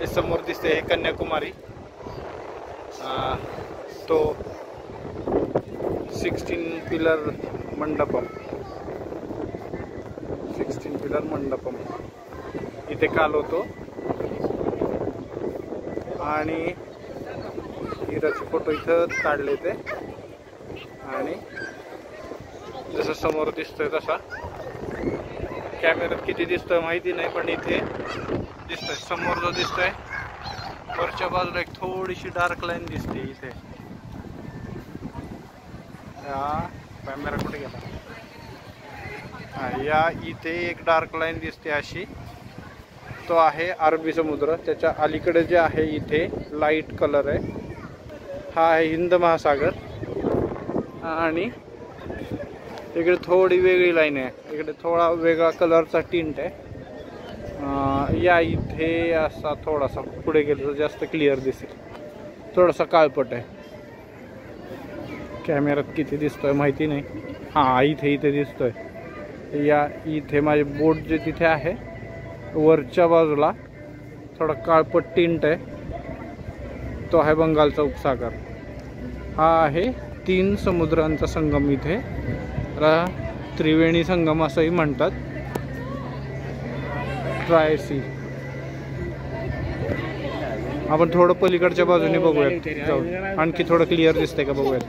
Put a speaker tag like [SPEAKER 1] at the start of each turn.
[SPEAKER 1] ही समोर दिसते हे कन्याकुमारी, तो 16 पिलर मंडपम, 16 पिलर मंडपम इथे काल होतो आणि हिराचे फोटो इथं काढले ते। आणि जसं समोर दिसतोय तसा कॅमेऱ्यात किती दिसतोय माहिती नाही, पण इथे दिसतोय। समोर जो दिसतोय वरच्या बाजूला एक थोडीशी डार्क लाईन दिसते इथे। कॅमेरा कुठे गेला? या इथे एक डार्क लाईन दिसते अशी, तो आहे अरबी समुद्र। त्याच्या अलीकडे जे आहे इथे लाईट कलर आहे, हा आहे हिंद महासागर। आणि इकडे थोडी वेगळी लाईन आहे, इकडे थोडा वेगळा कलरचा टिंट आहे। या इथे असा थोडासा पुढे गेलं तर जास्त क्लिअर दिसेल, थोडासा काळपट आहे। कॅमेऱ्यात किती दिसतोय माहिती नाही। हां, इथे दिसतोय। या इथे माझे बोट जे तिथे आहे वरच्या बाजूला थोडा काळपट टिंट आहे, तो आहे बंगालचा उपसागर। हा आहे 3 समुद्रांचा संगम इथे, त्रिवेणी संगम असंही म्हणतात, ट्राय सी। आपण थोडं पलीकडच्या बाजूने बघूयात, आणखी थोडं क्लिअर दिसतंय का बघूयात।